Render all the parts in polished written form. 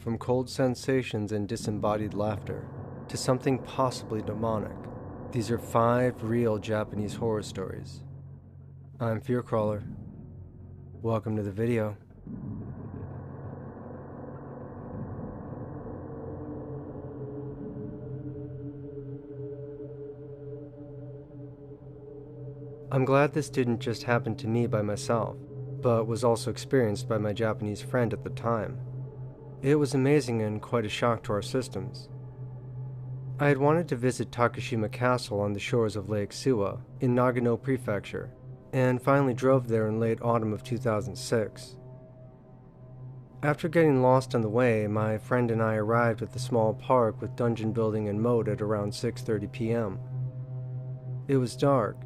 from cold sensations and disembodied laughter to something possibly demonic. These are 5 real Japanese horror stories. I'm Fearcrawler. Welcome to the video. I'm glad this didn't just happen to me by myself, but was also experienced by my Japanese friend at the time. It was amazing and quite a shock to our systems. I had wanted to visit Takashima Castle on the shores of Lake Suwa in Nagano Prefecture, and finally drove there in late autumn of 2006. After getting lost on the way, my friend and I arrived at the small park with dungeon building and moat at around 6:30 p.m. It was dark,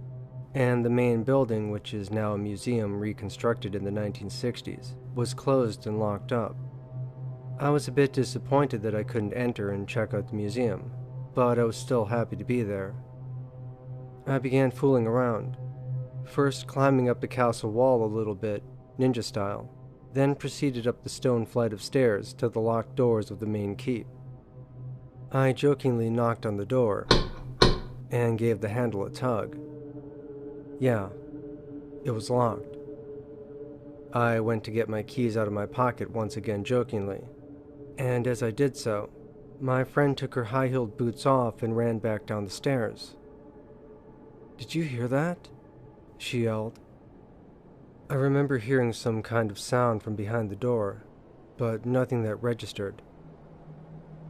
and the main building, which is now a museum reconstructed in the 1960s, was closed and locked up. I was a bit disappointed that I couldn't enter and check out the museum, but I was still happy to be there. I began fooling around, first climbing up the castle wall a little bit, ninja style, then proceeded up the stone flight of stairs to the locked doors of the main keep. I jokingly knocked on the door and gave the handle a tug. Yeah, it was locked. I went to get my keys out of my pocket once again jokingly, and as I did so, my friend took her high-heeled boots off and ran back down the stairs. "Did you hear that?" she yelled. I remember hearing some kind of sound from behind the door, but nothing that registered.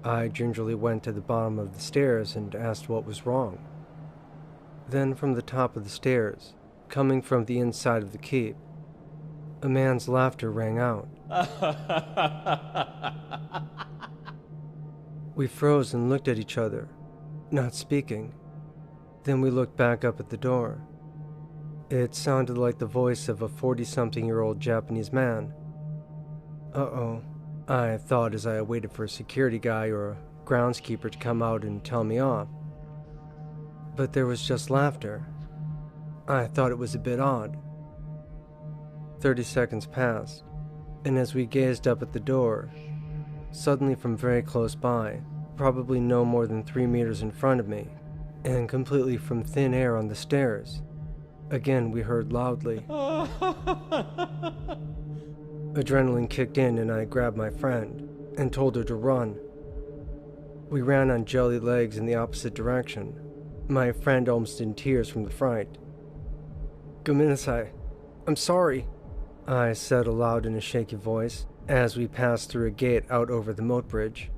I gingerly went to the bottom of the stairs and asked what was wrong. Then from the top of the stairs, coming from the inside of the keep, a man's laughter rang out. We froze and looked at each other, not speaking. Then we looked back up at the door. It sounded like the voice of a 40-something-year-old Japanese man. Uh-oh, I thought as I waited for a security guy or a groundskeeper to come out and tell me off. But there was just laughter. I thought it was a bit odd. 30 seconds passed, and as we gazed up at the door, suddenly from very close by, probably no more than 3 meters in front of me, and completely from thin air on the stairs, again we heard loudly. Adrenaline kicked in and I grabbed my friend and told her to run. We ran on jelly legs in the opposite direction, my friend almost in tears from the fright. "Gomenasai, I'm sorry," I said aloud in a shaky voice as we passed through a gate out over the moat bridge.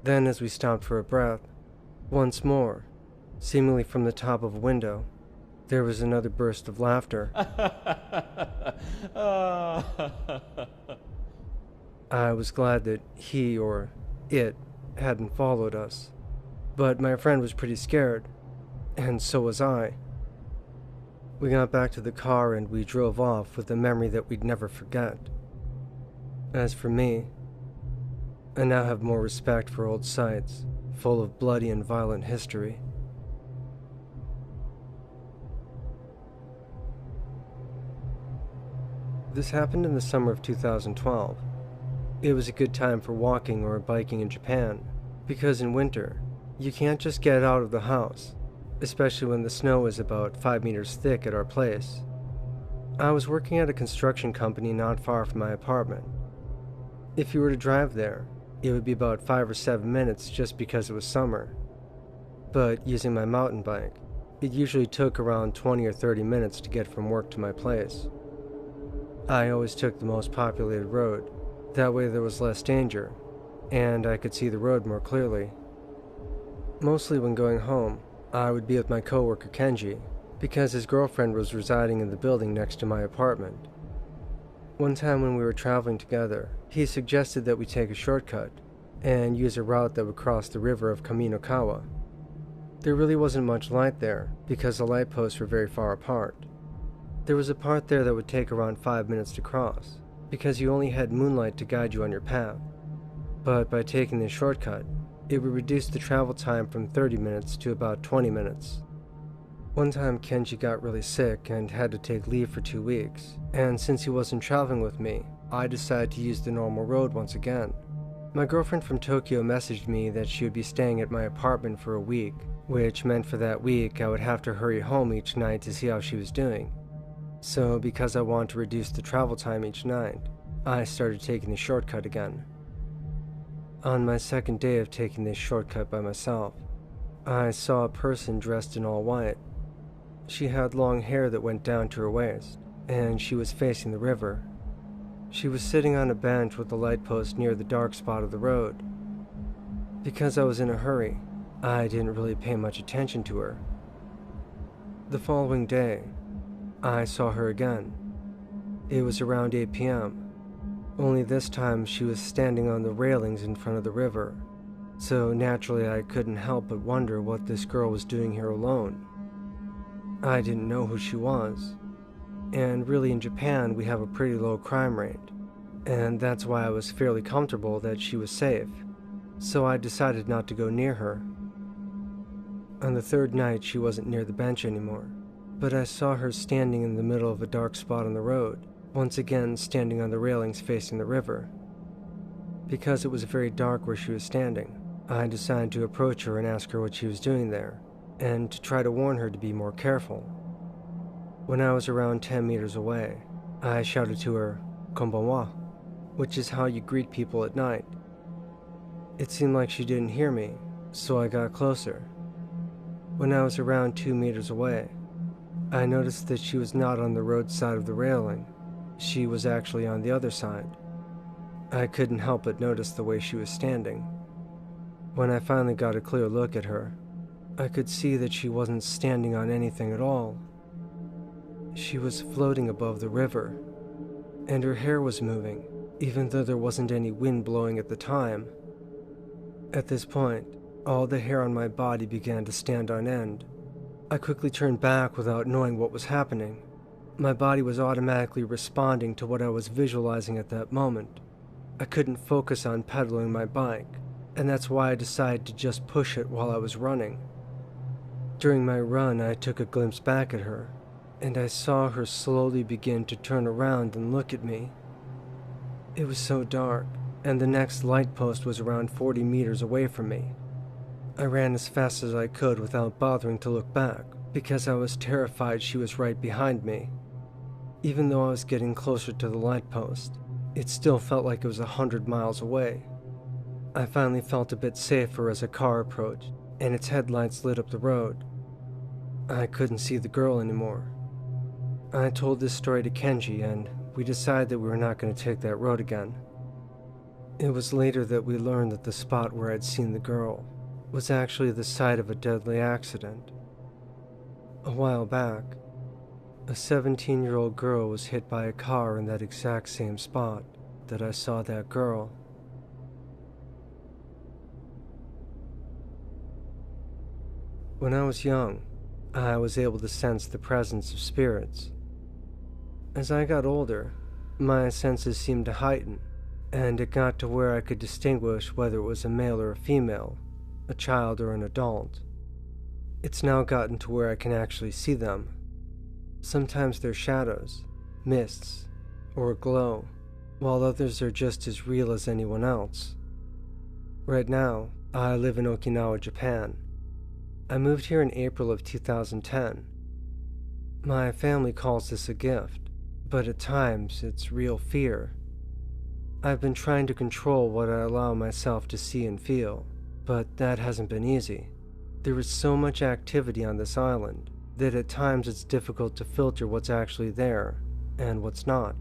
Then as we stopped for a breath, once more, seemingly from the top of a window, there was another burst of laughter. I was glad that he, or it, hadn't followed us. But my friend was pretty scared, and so was I. We got back to the car and we drove off with a memory that we'd never forget. As for me, I now have more respect for old sites, full of bloody and violent history. This happened in the summer of 2012. It was a good time for walking or biking in Japan, because in winter, you can't just get out of the house, especially when the snow is about 5 meters thick at our place. I was working at a construction company not far from my apartment. If you were to drive there, it would be about 5 or 7 minutes just because it was summer. But using my mountain bike, it usually took around 20 or 30 minutes to get from work to my place. I always took the most populated road. That way there was less danger, and I could see the road more clearly. Mostly when going home, I would be with my coworker Kenji, because his girlfriend was residing in the building next to my apartment. One time when we were traveling together, he suggested that we take a shortcut and use a route that would cross the river of Kaminokawa. There really wasn't much light there, because the light posts were very far apart. There was a part there that would take around 5 minutes to cross, because you only had moonlight to guide you on your path. But by taking this shortcut, it would reduce the travel time from 30 minutes to about 20 minutes. One time Kenji got really sick and had to take leave for 2 weeks, and since he wasn't traveling with me, I decided to use the normal road once again. My girlfriend from Tokyo messaged me that she would be staying at my apartment for a week, which meant for that week I would have to hurry home each night to see how she was doing. So because I wanted to reduce the travel time each night, I started taking the shortcut again. On my second day of taking this shortcut by myself, I saw a person dressed in all white. She had long hair that went down to her waist, and she was facing the river. She was sitting on a bench with a light post near the dark spot of the road. Because I was in a hurry, I didn't really pay much attention to her. The following day, I saw her again. It was around 8 p.m. Only this time she was standing on the railings in front of the river, so naturally I couldn't help but wonder what this girl was doing here alone. I didn't know who she was, and really in Japan we have a pretty low crime rate, and that's why I was fairly comfortable that she was safe, so I decided not to go near her. On the third night she wasn't near the bench anymore, but I saw her standing in the middle of a dark spot on the road, once again standing on the railings facing the river. Because it was very dark where she was standing, I decided to approach her and ask her what she was doing there, and to try to warn her to be more careful. When I was around 10 meters away, I shouted to her, "Konbanwa," which is how you greet people at night. It seemed like she didn't hear me, so I got closer. When I was around 2 meters away, I noticed that she was not on the road side of the railing. She was actually on the other side. I couldn't help but notice the way she was standing. When I finally got a clear look at her, I could see that she wasn't standing on anything at all. She was floating above the river, and her hair was moving, even though there wasn't any wind blowing at the time. At this point, all the hair on my body began to stand on end. I quickly turned back without knowing what was happening. My body was automatically responding to what I was visualizing at that moment. I couldn't focus on pedaling my bike, and that's why I decided to just push it while I was running. During my run, I took a glimpse back at her, and I saw her slowly begin to turn around and look at me. It was so dark, and the next light post was around 40 meters away from me. I ran as fast as I could without bothering to look back, because I was terrified she was right behind me. Even though I was getting closer to the light post, it still felt like it was 100 miles away. I finally felt a bit safer as a car approached, and its headlights lit up the road. I couldn't see the girl anymore. I told this story to Kenji, and we decided that we were not going to take that road again. It was later that we learned that the spot where I'd seen the girl was actually the site of a deadly accident. A while back, a 17-year-old girl was hit by a car in that exact same spot that I saw that girl. When I was young, I was able to sense the presence of spirits. As I got older, my senses seemed to heighten, and it got to where I could distinguish whether it was a male or a female, a child or an adult. It's now gotten to where I can actually see them. Sometimes they're shadows, mists, or a glow, while others are just as real as anyone else. Right now, I live in Okinawa, Japan. I moved here in April of 2010. My family calls this a gift, but at times it's real fear. I've been trying to control what I allow myself to see and feel, but that hasn't been easy. There is so much activity on this island that at times it's difficult to filter what's actually there and what's not.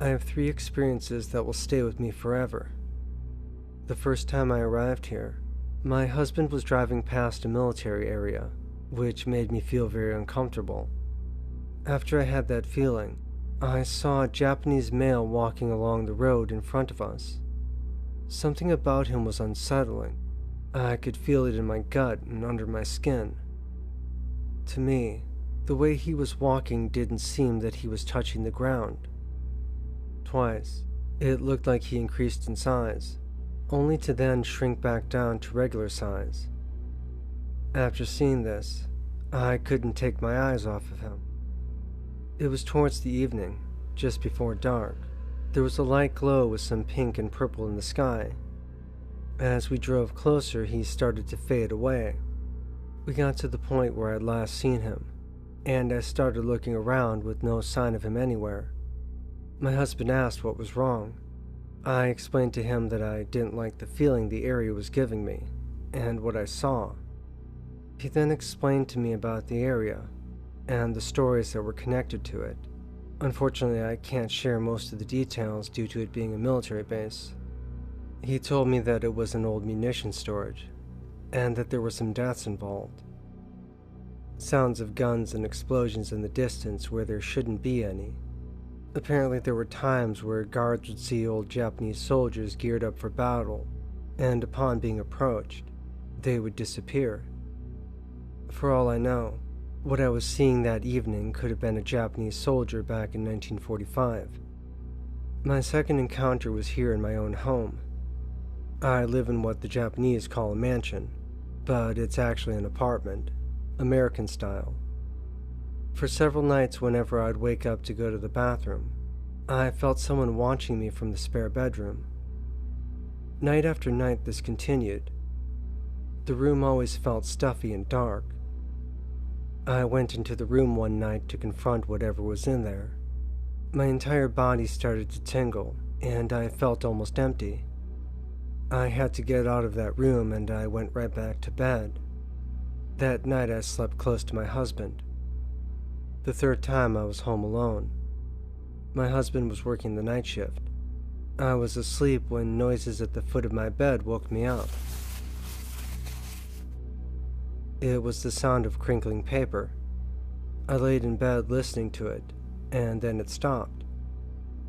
I have 3 experiences that will stay with me forever. The first time I arrived here, my husband was driving past a military area, which made me feel very uncomfortable. After I had that feeling, I saw a Japanese male walking along the road in front of us. Something about him was unsettling. I could feel it in my gut and under my skin. To me, the way he was walking didn't seem that he was touching the ground. Twice, it looked like he increased in size, only to then shrink back down to regular size. After seeing this, I couldn't take my eyes off of him. It was towards the evening, just before dark, There was a light glow with some pink and purple in the sky. As we drove closer, he started to fade away. We got to the point where I'd last seen him, and I started looking around with no sign of him anywhere. My husband asked what was wrong. I explained to him that I didn't like the feeling the area was giving me, and what I saw. He then explained to me about the area, and the stories that were connected to it. Unfortunately, I can't share most of the details due to it being a military base. He told me that it was an old munition storage, and that there were some deaths involved. Sounds of guns and explosions in the distance where there shouldn't be any. Apparently there were times where guards would see old Japanese soldiers geared up for battle, and upon being approached, they would disappear. For all I know, what I was seeing that evening could have been a Japanese soldier back in 1945. My second encounter was here in my own home. I live in what the Japanese call a mansion, but it's actually an apartment, American style. For several nights whenever I'd wake up to go to the bathroom, I felt someone watching me from the spare bedroom. Night after night this continued. The room always felt stuffy and dark. I went into the room one night to confront whatever was in there. My entire body started to tingle, and I felt almost empty. I had to get out of that room, and I went right back to bed. That night I slept close to my husband. The third time I was home alone. My husband was working the night shift. I was asleep when noises at the foot of my bed woke me up. It was the sound of crinkling paper. I laid in bed listening to it, and then it stopped.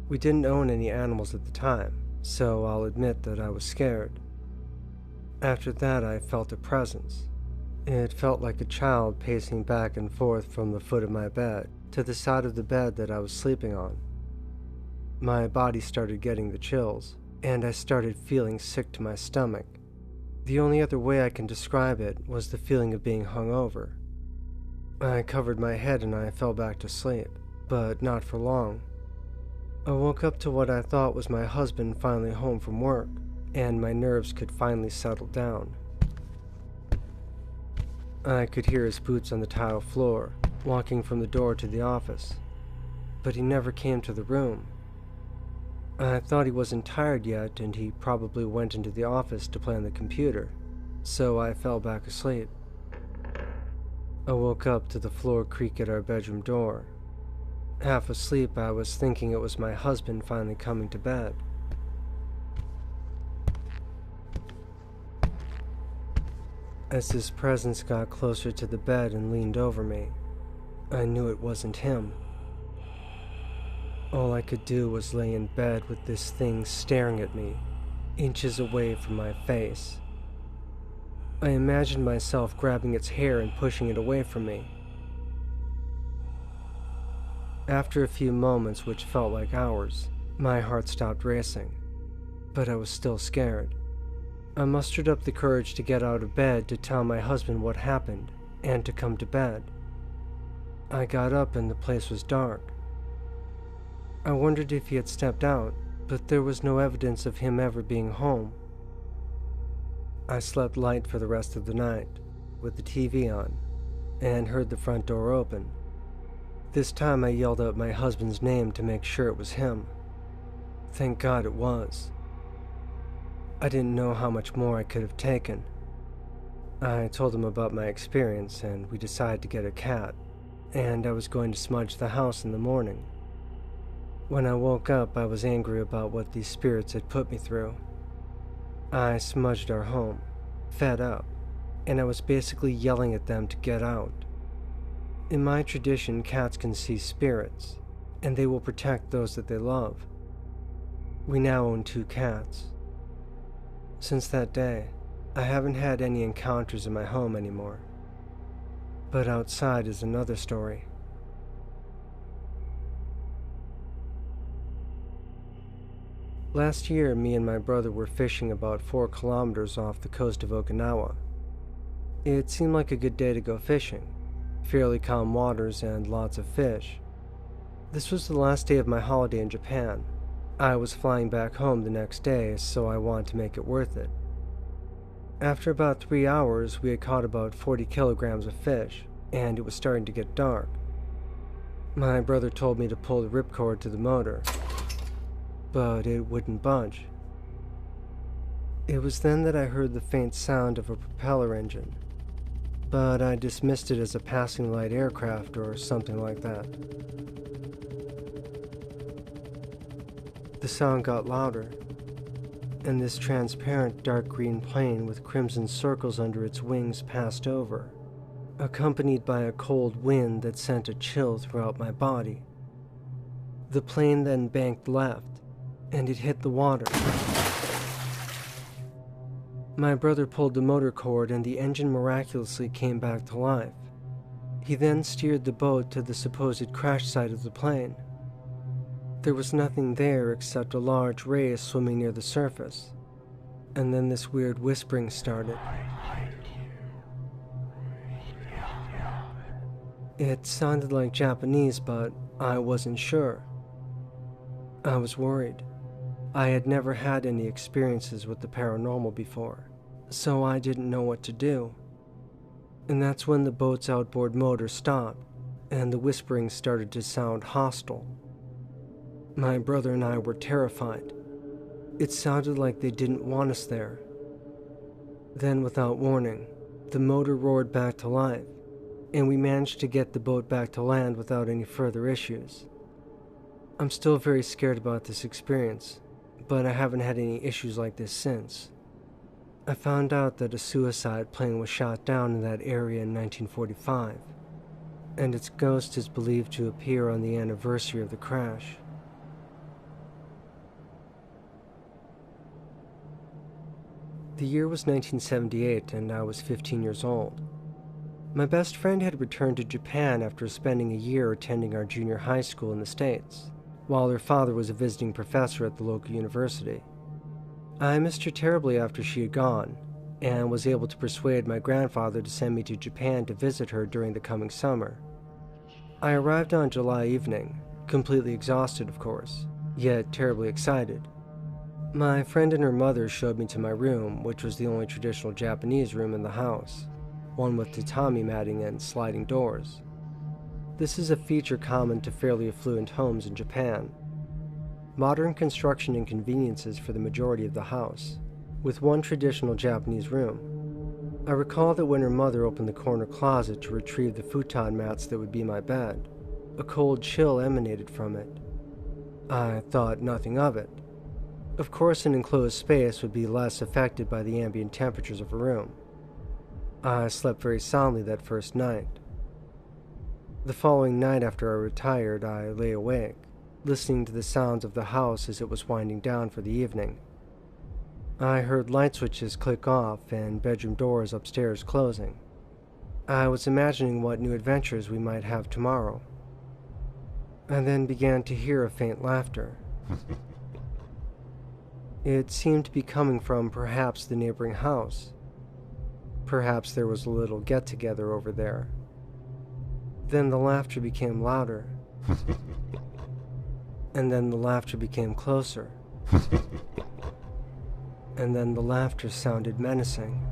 We didn't own any animals at the time, so I'll admit that I was scared. After that, I felt a presence. It felt like a child pacing back and forth from the foot of my bed to the side of the bed that I was sleeping on. My body started getting the chills, and I started feeling sick to my stomach. The only other way I can describe it was the feeling of being hungover. I covered my head and I fell back to sleep, but not for long. I woke up to what I thought was my husband finally home from work, and my nerves could finally settle down. I could hear his boots on the tile floor, walking from the door to the office, but he never came to the room. I thought he wasn't tired yet, and he probably went into the office to play on the computer, so I fell back asleep. I woke up to the floor creak at our bedroom door. Half asleep, I was thinking it was my husband finally coming to bed. As his presence got closer to the bed and leaned over me, I knew it wasn't him. All I could do was lay in bed with this thing staring at me, inches away from my face. I imagined myself grabbing its hair and pushing it away from me. After a few moments, which felt like hours, my heart stopped racing, but I was still scared. I mustered up the courage to get out of bed to tell my husband what happened and to come to bed. I got up and the place was dark. I wondered if he had stepped out, but there was no evidence of him ever being home. I slept light for the rest of the night, with the TV on, and heard the front door open. This time I yelled out my husband's name to make sure it was him. Thank God it was. I didn't know how much more I could have taken. I told him about my experience, and we decided to get a cat, and I was going to smudge the house in the morning. When I woke up, I was angry about what these spirits had put me through. I smudged our home, fed up, and I was basically yelling at them to get out. In my tradition, cats can see spirits, and they will protect those that they love. We now own 2 cats. Since that day, I haven't had any encounters in my home anymore. But outside is another story. Last year, me and my brother were fishing about 4 kilometers off the coast of Okinawa. It seemed like a good day to go fishing. Fairly calm waters and lots of fish. This was the last day of my holiday in Japan, I was flying back home the next day, so I wanted to make it worth it. After about 3 hours, we had caught about 40 kilograms of fish, and it was starting to get dark. My brother told me to pull the ripcord to the motor, but it wouldn't budge. It was then that I heard the faint sound of a propeller engine, but I dismissed it as a passing light aircraft or something like that. The sound got louder, and this transparent dark green plane with crimson circles under its wings passed over, accompanied by a cold wind that sent a chill throughout my body. The plane then banked left, and it hit the water. My brother pulled the motor cord and the engine miraculously came back to life. He then steered the boat to the supposed crash site of the plane. There was nothing there except a large ray swimming near the surface, and then this weird whispering started. It sounded like Japanese, but I wasn't sure. I was worried. I had never had any experiences with the paranormal before, so I didn't know what to do. And that's when the boat's outboard motor stopped, and the whispering started to sound hostile. My brother and I were terrified. It sounded like they didn't want us there. Then, without warning, the motor roared back to life, and we managed to get the boat back to land without any further issues. I'm still very scared about this experience, but I haven't had any issues like this since. I found out that a suicide plane was shot down in that area in 1945, and its ghost is believed to appear on the anniversary of the crash. The year was 1978, and I was 15 years old. My best friend had returned to Japan after spending a year attending our junior high school in the States, while her father was a visiting professor at the local university. I missed her terribly after she had gone, and was able to persuade my grandfather to send me to Japan to visit her during the coming summer. I arrived on July evening, completely exhausted of course, yet terribly excited. My friend and her mother showed me to my room, which was the only traditional Japanese room in the house, one with tatami matting and sliding doors. This is a feature common to fairly affluent homes in Japan. Modern construction and conveniences for the majority of the house, with one traditional Japanese room. I recall that when her mother opened the corner closet to retrieve the futon mats that would be my bed, a cold chill emanated from it. I thought nothing of it. Of course, an enclosed space would be less affected by the ambient temperatures of a room. I slept very soundly that first night. The following night after I retired, I lay awake, listening to the sounds of the house as it was winding down for the evening. I heard light switches click off and bedroom doors upstairs closing. I was imagining what new adventures we might have tomorrow. I then began to hear a faint laughter. It seemed to be coming from perhaps the neighboring house. Perhaps there was a little get-together over there. Then the laughter became louder. And then the laughter became closer. And then the laughter sounded menacing.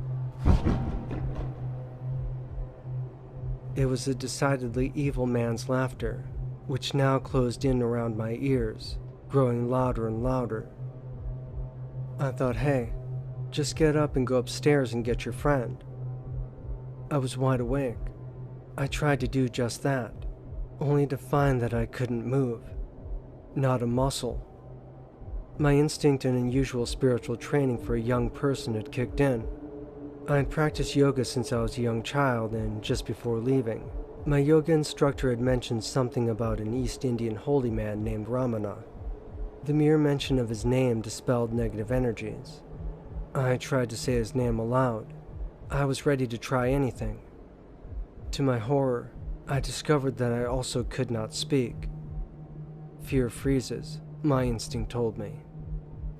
It was a decidedly evil man's laughter, which now closed in around my ears, growing louder and louder. I thought, hey, just get up and go upstairs and get your friend. I was wide awake. I tried to do just that, only to find that I couldn't move. Not a muscle. My instinct and unusual spiritual training for a young person had kicked in. I had practiced yoga since I was a young child, and just before leaving, my yoga instructor had mentioned something about an East Indian holy man named Ramana. The mere mention of his name dispelled negative energies. I tried to say his name aloud. I was ready to try anything. To my horror, I discovered that I also could not speak. Fear freezes, my instinct told me.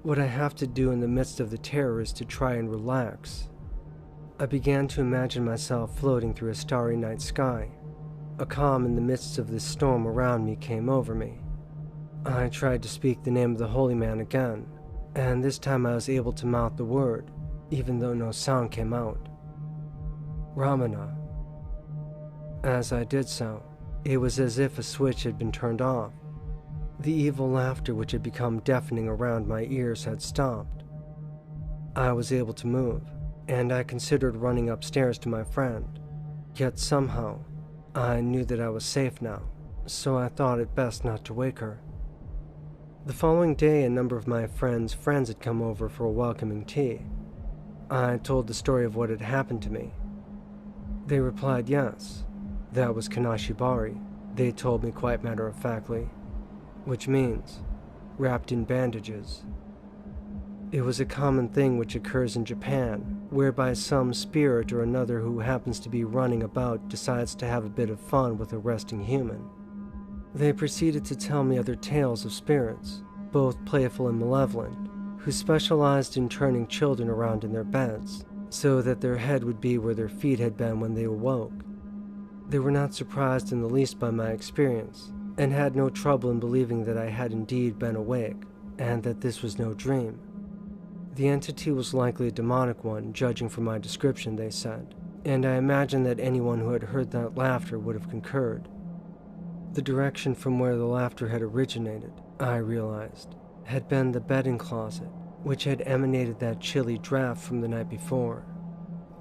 What I have to do in the midst of the terror is to try and relax. I began to imagine myself floating through a starry night sky. A calm in the midst of this storm around me came over me. I tried to speak the name of the holy man again, and this time I was able to mouth the word, even though no sound came out. Ramana. As I did so, it was as if a switch had been turned off. The evil laughter which had become deafening around my ears had stopped. I was able to move, and I considered running upstairs to my friend. Yet somehow, I knew that I was safe now, so I thought it best not to wake her. The following day, a number of my friends' friends had come over for a welcoming tea. I told the story of what had happened to me. They replied yes, that was Kanashibari, they told me quite matter-of-factly, which means wrapped in bandages. It was a common thing which occurs in Japan, whereby some spirit or another who happens to be running about decides to have a bit of fun with a resting human. They proceeded to tell me other tales of spirits, both playful and malevolent, who specialized in turning children around in their beds, so that their head would be where their feet had been when they awoke. They were not surprised in the least by my experience, and had no trouble in believing that I had indeed been awake, and that this was no dream. The entity was likely a demonic one, judging from my description, they said, and I imagine that anyone who had heard that laughter would have concurred. The direction from where the laughter had originated, I realized, had been the bedding closet, which had emanated that chilly draft from the night before.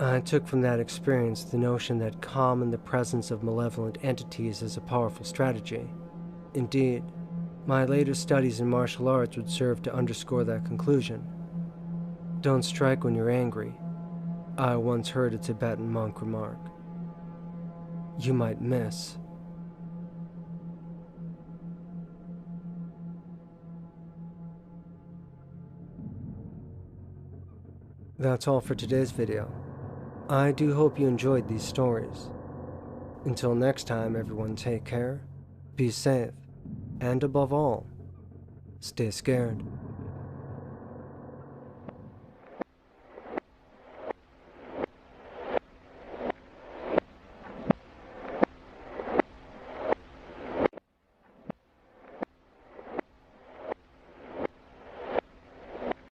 I took from that experience the notion that calm in the presence of malevolent entities is a powerful strategy. Indeed, my later studies in martial arts would serve to underscore that conclusion. Don't strike when you're angry, I once heard a Tibetan monk remark. You might miss. That's all for today's video. I do hope you enjoyed these stories. Until next time, everyone, take care, be safe, and above all, stay scared.